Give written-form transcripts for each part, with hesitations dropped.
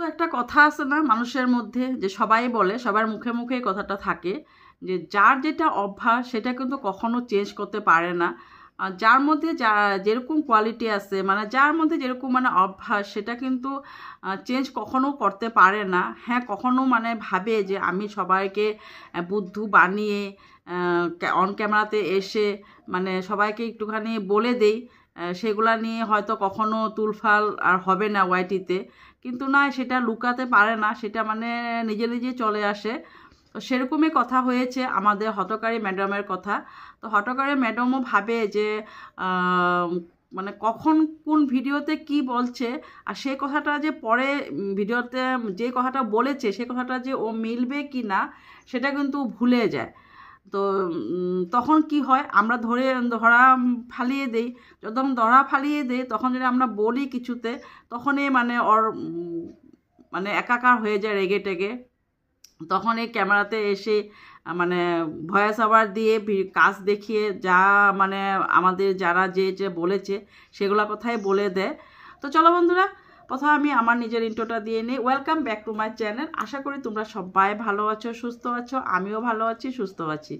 তো একটা কথা আছে না মানুষের মধ্যে, যে সবাই বলে, সবার মুখে মুখে এই কথাটা থাকে, যে যার যেটা অভ্যাস সেটা কিন্তু কখনো চেঞ্জ করতে পারে না। আর যার মধ্যে যা যেরকম কোয়ালিটি আছে, মানে যার মধ্যে যেরকম মানে অভ্যাস, সেটা কিন্তু চেঞ্জ কখনো করতে পারে না। হ্যাঁ, কখনো মানে ভাবে যে আমি সবাইকে বুদ্ধু বানিয়ে অন ক্যামেরাতে এসে মানে সবাইকে একটুখানি বলে দেই, সেগুলা নিয়ে হয়তো কখনো তুলফাল আর হবে না ওয়াইটিতে। কিন্তু না, সেটা লুকাতে পারে না, সেটা মানে নিজে নিজে চলে আসে। তো সেরকমই কথা হয়েছে আমাদের হটকারী ম্যাডামের কথা। তো হটকারী ম্যাডামও ভাবে যে আহ, মানে কখন কোন ভিডিওতে কি বলছে, আর সেই কথাটা যে পরে ভিডিওতে যে কথাটা বলেছে সে কথাটা যে ও মিলবে কি না সেটা কিন্তু ভুলে যায়। তো তখন কি হয়, আমরা ধরা ফালিয়ে দেই। যখন ধরা ফালিয়ে দেই তখন যদি আমরা বলি কিছুতে, তখনই মানে ওর মানে একাকার হয়ে যায় রেগে টেগে। তখন এই ক্যামেরাতে এসে মানে ভয়েস ওভার দিয়ে কাজ দেখিয়ে যা মানে আমাদের যারা যে যে বলেছে সেগুলো কথাই বলে দেয়। তো চলো বন্ধুরা, প্রথমে আমি আমার নিজের ইন্ট্রোটা দিয়ে নিই। Welcome back to my channel. আশা করি তোমরা সবাই ভালো আছো, সুস্থ আছো। আমিও ভালো আছি, সুস্থ আছি।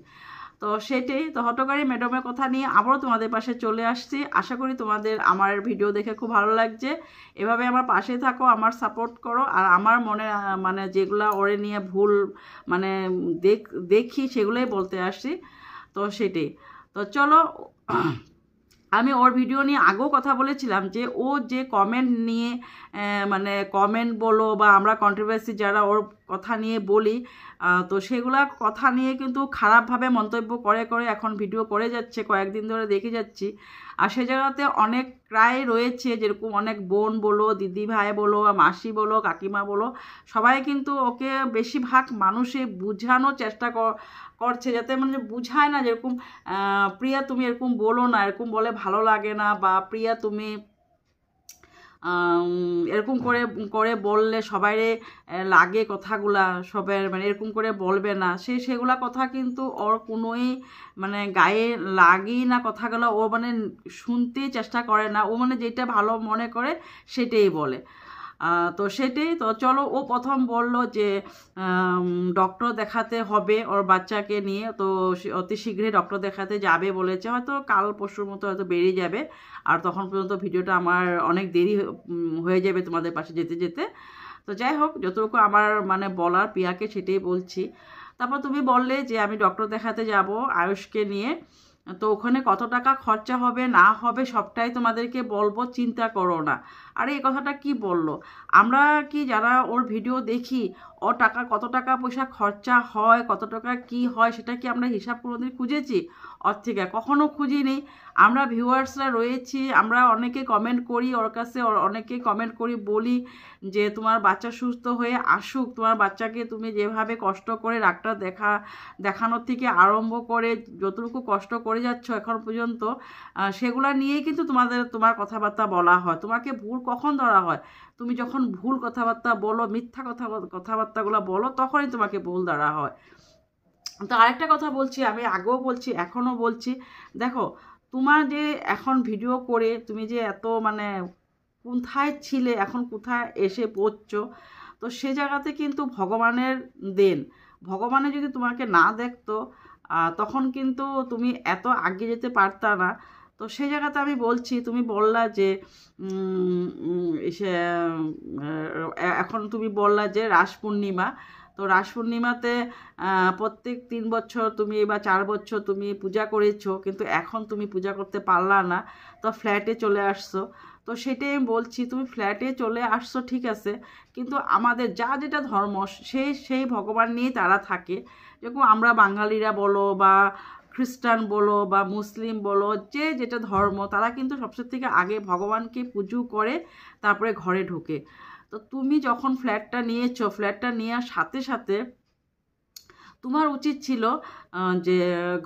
তো সেটাই, তো হটকারী ম্যাডামের কথা নিয়ে আবারও তোমাদের পাশে চলে আসছি। আশা করি তোমাদের আমার ভিডিও দেখে খুব ভালো লাগছে। এভাবে আমার পাশে থাকো, আমার সাপোর্ট করো। আর আমার মনে মানে যেগুলা ওরে নিয়ে ভুল মানে দেখি সেগুলোই বলতে আসছি। তো সেটাই, তো চলো। আমি ওর ভিডিও নিয়ে আগেও কথা বলেছিলাম যে ও যে কমেন্ট নিয়ে মানে কমেন্ট বলো বা আমরা কন্ট্রোভার্সি যারা ওর কথা নিয়ে বলি, তো সেগুলা কথা নিয়ে কিন্তু খারাপভাবে মন্তব্য করে করে এখন ভিডিও করে যাচ্ছে, কয়েকদিন ধরে দেখে যাচ্ছি। আর সে জায়গাতে অনেক প্রায় রয়েছে, যেরকম অনেক বোন বলো, দিদি ভাই বলো, মাসি বলো, কাকিমা বলো, সবাই কিন্তু ওকে বেশিরভাগ মানুষে বোঝানোর চেষ্টা করছে, যাতে মানে বুঝায় না, যেরকম প্রিয়া তুমি এরকম বলো না, এরকম বলে ভালো লাগে না, বা প্রিয়া তুমি এরকম করে করে বললে সবাইরে লাগে কথাগুলা, সবার মানে এরকম করে বলবে না, সেগুলা কথা কিন্তু ওর কোনোই মানে গায়ে লাগেই না কথাগুলো। ও মানে শুনতেই চেষ্টা করে না, ও মানে যেটা ভালো মনে করে সেটাই বলে। তো সেটাই, তো চলো। ও প্রথম বলল যে ডক্টর দেখাতে হবে ওর বাচ্চাকে নিয়ে, তো অতি শীঘ্রই ডক্টর দেখাতে যাবে বলেছে, হয়তো কাল পরশুর মতো হয়তো বেরিয়ে যাবে। আর তখন পর্যন্ত ভিডিওটা আমার অনেক দেরি হয়ে যাবে তোমাদের পাশে যেতে যেতে। তো যাই হোক, যতটুকু আমার মানে বলার প্রিয়াকে সেটাই বলছি। তারপর তুমি বললে যে আমি ডক্টর দেখাতে যাব আয়ুষকে নিয়ে, তো ওখানে কত টাকা খরচা হবে না হবে সবটাই তোমাদেরকে বলবো, চিন্তা করো না। আরে এই কথাটা কি বললো? আমরা কি যারা ওর ভিডিও দেখি, ও টাকা কত টাকা পয়সা খরচা হয়, কত টাকা কি হয়, সেটা কি আমরা হিসাব কোনোদিন খুঁজেছি? ওর থেকে কখনো খুঁজিনি। আমরা ভিউয়ার্সরা রয়েছি, আমরা অনেকে কমেন্ট করি ওর কাছে, অনেকে কমেন্ট করি, বলি যে তোমার বাচ্চা সুস্থ হয়ে আসুক, তোমার বাচ্চাকে তুমি যেভাবে কষ্ট করে ডাক্তার দেখানোর থেকে আরম্ভ করে যতটুকু কষ্ট করে যাচ্ছ এখন পর্যন্ত, সেগুলা নিয়েই কিন্তু তোমার কথাবার্তা বলা হয়। তোমাকে ভুল কখন ধরা হয়? তুমি যখন ভুল কথাবার্তা বলো, মিথ্যা কথাবার্তাগুলো বলো, তখনই তোমাকে ভুল ধরা হয়। তো আরেকটা কথা বলছি, আমি আগেও বলছি এখনও বলছি, দেখো, তোমার যে এখন ভিডিও করে তুমি যে এত মানে কোথায় ছিলে এখন কোথায় এসে পড়ছো, তো সে জায়গাতে কিন্তু ভগবানের দেন। ভগবানে যদি তোমাকে না দেখতো, তখন কিন্তু তুমি এত আগে যেতে পারতা না। তো সেই জায়গাতে আমি বলছি, তুমি বললা যে এখন তুমি বললা যে রাস পূর্ণিমা, তো রাস পূর্ণিমাতে প্রত্যেক 3 বছর তুমি বা 4 বছর তুমি পূজা করেছো, কিন্তু এখন তুমি পূজা করতে পারলা না, তো ফ্ল্যাটে চলে আসছো। তো সেটাই আমি বলছি, তুমি ফ্ল্যাটে চলে আসছো ঠিক আছে, কিন্তু আমাদের যা যেটা ধর্ম সেই ভগবান নিয়েই তারা থাকে। যেরকম আমরা বাঙালিরা বলো বা খ্রিস্টান বলো বা মুসলিম বলো, যে যেটা ধর্ম, তারা কিন্তু সবচেয়ে থেকে আগে ভগবানকে পুজো করে তারপরে ঘরে ঢোকে। তো তুমি যখন ফ্ল্যাটটা নিয়েছো, ফ্ল্যাটটা নেওয়ার সাথে সাথে তোমার উচিত ছিল যে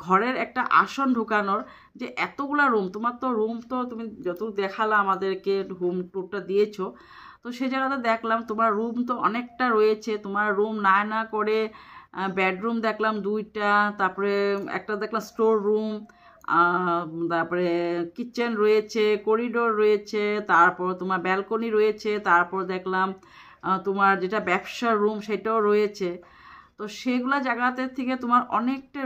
ঘরের একটা আসন ঢোকানোর। যে এতগুলা রুম, তোমার তো রুম তো তুমি যত দেখালা আমাদেরকে, হোম ট্যুরটা দিয়েছো, তো সেই জায়গাতে দেখলাম তোমার রুম তো অনেকটা রয়েছে। তোমার রুম না না করে বেডরুম দেখলাম 2টা, তারপরে একটা দেখলাম স্টোর রুম, তারপরে কিচেন রয়েছে, করিডোর রয়েছে, তারপর তোমার ব্যালকনি রয়েছে, তারপর দেখলাম তোমার যেটা ব্যবসার রুম সেটাও রয়েছে। তো সেগুলা জায়গাতে থেকে তোমার অনেকটা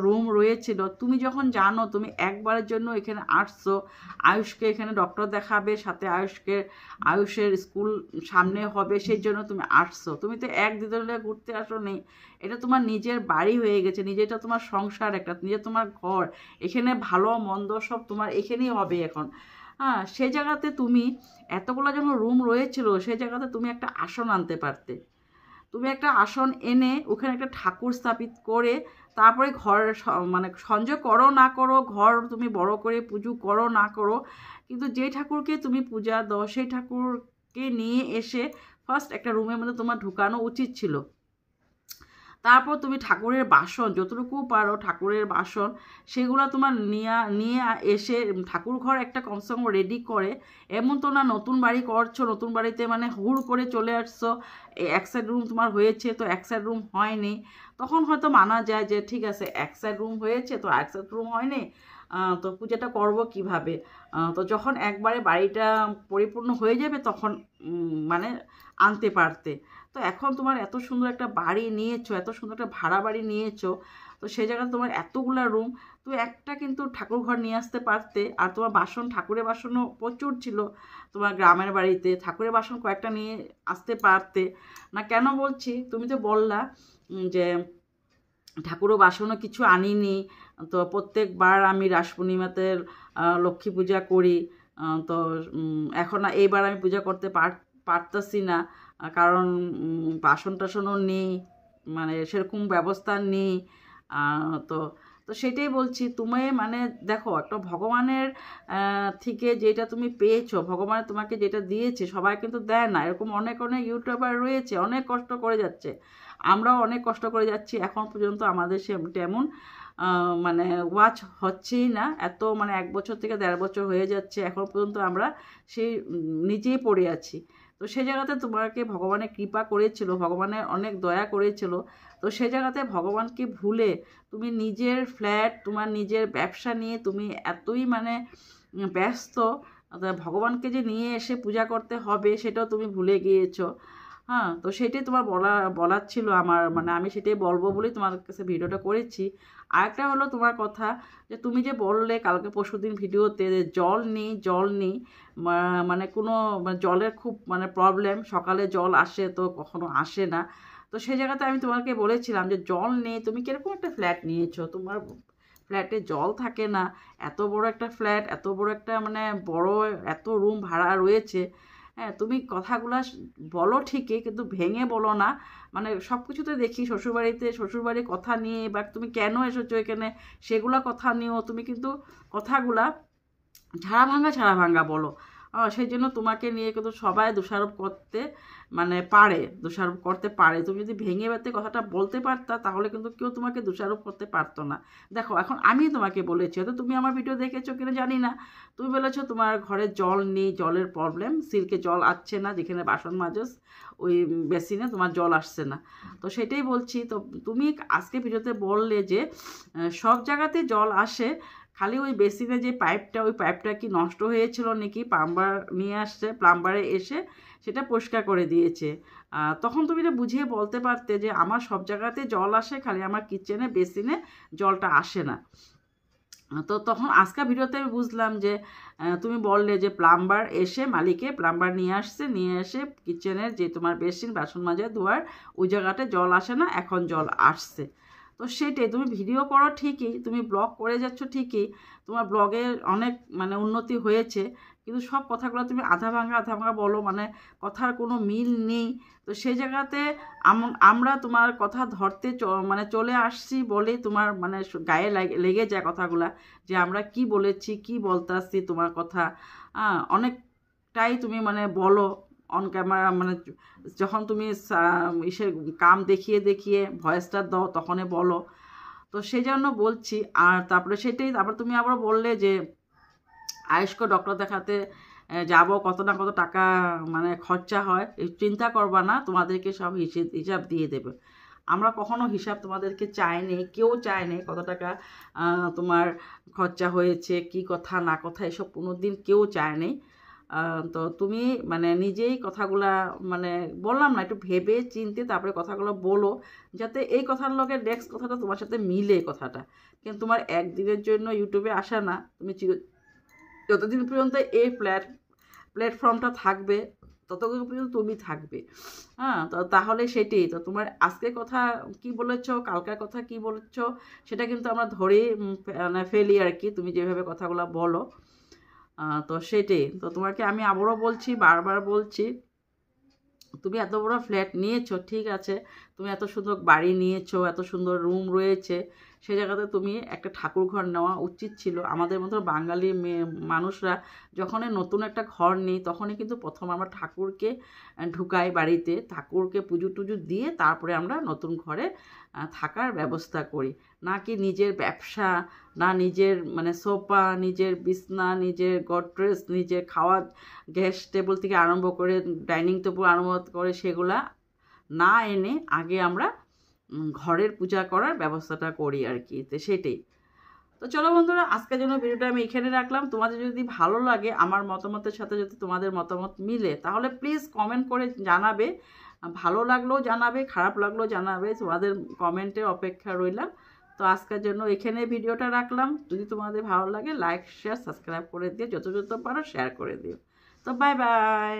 রুম রয়েছিল। তুমি যখন জানো তুমি একবারের জন্য এখানে আসছো, আয়ুষকে এখানে ডক্টর দেখাবে, সাথে আয়ুষের স্কুল সামনে হবে, সেই জন্য তুমি আসছো। তুমি তো এক দিদলে ঘুরতে আসো নি, এটা তোমার নিজের বাড়ি হয়ে গেছে, নিজেটা তোমার সংসার, একটা নিজের তোমার ঘর, এখানে ভালো মন্দ সব তোমার এখানেই হবে এখন। হ্যাঁ, সেই জায়গাতে তুমি এতগুলো যখন রুম রয়েছিল সেই জায়গাতে তুমি একটা আসন আনতে পারতে। তুমি একটা আসন এনে ওখানে একটা ঠাকুর স্থাপিত করে তারপরে ঘর মানে সংযোগ করো না করো, ঘর তুমি বড় করে পুজো করো না করো, কিন্তু যে ঠাকুরকে তুমি পূজা দাও সেই ঠাকুরকে নিয়ে এসে ফার্স্ট একটা রুমের মধ্যে তোমার ঢুকানো উচিত ছিল। তারপর তুমি ঠাকুরের বাসন যতটুকু পারো, ঠাকুরের বাসন সেগুলো তোমার নিয়ে এসে ঠাকুর ঘর একটা কমসে কম রেডি করে। এমন তো না নতুন বাড়ি করছো, নতুন বাড়িতে মানে হুড় করে চলে আসছো, এক সাইড রুম তোমার হয়েছে তো এক সাইড রুম হয়নি, তখন হয়তো মানা যায় যে ঠিক আছে এক সাইড রুম হয়েছে তো এক সাইড রুম হয়নি, তো পূজাটা করব কিভাবে। তো যখন একবারে বাড়িটা পরিপূর্ণ হয়ে যাবে তখন মানে আনতে পারতে। তো এখন তোমার এত সুন্দর একটা বাড়ি নিয়েছো, এত সুন্দর একটা ভাড়া বাড়ি নিয়েছো, তো সেই জায়গায় তোমার এতগুলা রুম, তো একটা কিন্তু ঠাকুর ঘর নিয়ে আসতে পারতে। আর তোমার বাসন, ঠাকুরের বাসনও প্রচুর ছিল তোমার গ্রামের বাড়িতে, ঠাকুরের বাসন কয়েকটা নিয়ে আসতে পারতে না। কেন বলছি, তুমি তো বললা যে ঠাকুরও বাসনও কিছু আনিনি, তো প্রত্যেকবার আমি রাস পূর্ণিমাতে লক্ষ্মী পূজা করি, তো এখন এইবার আমি পূজা করতে পারতেছি না, কারণ বাসন টাসনও নেই, মানে সেরকম ব্যবস্থা নেই। তো তো সেটাই বলছি, তুমি মানে দেখো একটা ভগবানের থেকে যেটা তুমি পেয়েছো, ভগবান তোমাকে যেটা দিয়েছে সবাই কিন্তু দেয় না। এরকম অনেক অনেক ইউটিউবার রয়েছে, অনেক কষ্ট করে যাচ্ছে, আমরাও অনেক কষ্ট করে যাচ্ছি, এখন পর্যন্ত আমাদের তেমন মানে ওয়াচ হচ্ছেই না। এত মানে 1 বছর থেকে 1.5 বছর হয়ে যাচ্ছে, এখন পর্যন্ত আমরা সেই নিচেই পড়ে আছি। তো সে জায়গাতে তোমাকে ভগবানের কৃপা করেছিল, ভগবানের অনেক দয়া করেছিল, তো সে জায়গাতে ভগবানকে ভুলে তুমি নিজের ফ্ল্যাট, তোমার নিজের ব্যবসা নিয়ে তুমি এতই মানে ব্যস্ত, ভগবানকে যে নিয়ে এসে পূজা করতে হবে সেটাও তুমি ভুলে গিয়েছো। হ্যাঁ, তো সেটাই তোমার বলার ছিল আমার, মানে আমি সেটাই বলবো বলেই তোমার কাছে ভিডিওটা করেছি। আরেকটা হলো তোমার কথা, যে তুমি যে বললে কালকে পরশুদিন ভিডিওতে যে জল নেই, মানে কোনো জলের খুব মানে প্রবলেম, সকালে জল আসে তো কখনো আসে না। তো সেই জায়গাতে আমি তোমাকে বলেছিলাম যে জল নেই, তুমি কিরকম একটা ফ্ল্যাট নিয়েছো, তোমার ফ্ল্যাটে জল থাকে না, এত বড় একটা ফ্ল্যাট, এত বড় একটা মানে বড় এত রুম ভাড়া রয়েছে। হ্যাঁ, তুমি কথাগুলো বলো ঠিকই, কিন্তু ভেঙে বলো না। মানে সব কিছুতে দেখি শ্বশুরবাড়ির কথা নিয়ে বা তুমি কেন এসেছো এখানে সেগুলা কথা নিয়েও তুমি কিন্তু কথাগুলা ঝাড়া ভাঙা বলো। সেই জন্য তোমাকে নিয়ে কিন্তু সবাই দোষারোপ করতে পারে। তুমি যদি ভেঙে বেঁধে কথাটা বলতে পারতা তাহলে কিন্তু কেউ তোমাকে দোষারোপ করতে পারতো না। দেখো এখন আমি তোমাকে বলেছি, হয়তো তুমি আমার ভিডিও দেখেছো কিনা জানি না, তুমি বলেছো তোমার ঘরে জল নেই, জলের প্রবলেম, সিল্কে জল আসছে না, যেখানে বাসন মাজস ওই বেসিনে তোমার জল আসছে না। তো সেটাই বলছি, তো তুমি আজকে ভিডিওতে বললে যে সব জায়গাতে জল আসে, খালি ওই বেসিনে যে পাইপটা, ওই পাইপটা কি নষ্ট হয়েছিল নাকি, প্লাম্বারে এসে সেটা পরিষ্কার করে দিয়েছে। তখন তুমি এটা বুঝিয়ে বলতে পারতে যে আমার সব জায়গাতে জল আসে, খালি আমার কিচেনে বেসিনে জলটা আসে না। তো তখন আজকের ভিডিওতে আমি বুঝলাম যে তুমি বললে যে মালিকে প্লাম্বার নিয়ে এসে কিচেনের যে তোমার বেসিন, বাসন মাজা ধোয়ার ওই জায়গাতে জল আসে না, এখন জল আসছে। তো সেটাই, তুমি ভিডিও করো ঠিকই, তুমি ব্লগ করে যাচ্ছ ঠিকই, তোমার ব্লগে অনেক মানে উন্নতি হয়েছে, কিন্তু সব কথাগুলো তুমি আধা ভাঙা বলো, মানে কথার কোনো মিল নেই। তো সেই জায়গাতে আমরা তোমার কথা ধরতে মানে চলে আসছি বলেই তোমার মানে গায়ে লেগে যায় কথাগুলা, যে আমরা কি বলেছি, কি বলতে আসছি তোমার কথা। অনেকটাই তুমি মানে বলো অন ক্যামেরা, মানে যখন তুমি ইসের কাম দেখিয়ে ভয়েসটা দাও তখনই বলো। তো সেই জন্য বলছি। আর তারপর তুমি আবার বললে যে আয়ুষ্ক ডক্টর দেখাতে যাব, কত না কত টাকা মানে খরচা হয়, চিন্তা করবা না, তোমাদেরকে সব হিসাব দিয়ে দেবে। আমরা কখনো হিসাব তোমাদেরকে চাইনি, কেউ চায়নি কত টাকা তোমার খরচা হয়েছে, কি কথা না কথা এসব কোনোদিন কেউ চায়নি। তো তুমি মানে নিজেই কথাগুলা মানে বললাম না, একটু ভেবে চিনতে তারপরে কথাগুলো বলো, যাতে এই কথার লগে নেক্সট কথাটা তোমার সাথে মিলে কথাটা। কিন্তু তোমার একদিনের জন্য ইউটিউবে আসা না, তুমি যতদিন পর্যন্ত এই প্ল্যাটফর্মটা থাকবে ততক্ষণ পর্যন্ত তুমি থাকবে। হ্যাঁ, তো তাহলে সেটাই তো, তোমার আজকের কথা কি বলেছ, কালকের কথা কি বলেছ, সেটা কিন্তু আমরা ধরেই মানে ফেলি আর কি, তুমি যেভাবে কথাগুলো বলো। তো সেটাই তো, তোমাকে আমি আবারও বলছি, বারবার বলছি, তুমি এত বড় ফ্ল্যাট নিয়েছো, ঠিক আছে, তুমি এত সুন্দর বাড়ি নিয়েছো, এত সুন্দর রুম রয়েছে, সেই জায়গাতে তুমি একটা ঠাকুর ঘর নেওয়া উচিত ছিল। আমাদের মতো বাঙালি মানুষরা যখনই নতুন একটা ঘর নিই তখনই কিন্তু প্রথম আমরা ঠাকুরকে ঢুকাই বাড়িতে, ঠাকুরকে পুজো টুজো দিয়ে তারপরে আমরা নতুন ঘরে থাকার ব্যবস্থা করি। না কি নিজের ব্যবসা, না নিজের মানে সোফা, নিজের বিছনা, নিজের গডরেজ, নিজের খাওয়া গ্যাস টেবিল থেকে আরম্ভ করে ডাইনিং টেবিল আরম্ভ করে সেগুলা না এনে আগে আমরা ঘরের পূজা করার ব্যবস্থাটা করি আর কি। তো সেটাই তো, চলো বন্ধুরা, আজকের জন্য ভিডিওটা আমি এখানে রাখলাম। তোমাদের যদি ভালো লাগে, আমার মতামতের সাথে যদি তোমাদের মতামত মিলে, তাহলে প্লিজ কমেন্ট করে জানাবে। ভালো লাগলেও জানাবে, খারাপ লাগলেও জানাবে, তোমাদের কমেন্টের অপেক্ষা রইলাম। তো আজকের জন্য এখানে ভিডিওটা রাখলাম। যদি তোমাদের ভালো লাগে, লাইক শেয়ার সাবস্ক্রাইব করে দিও, যত পারো শেয়ার করে দিও। তো বাই বাই।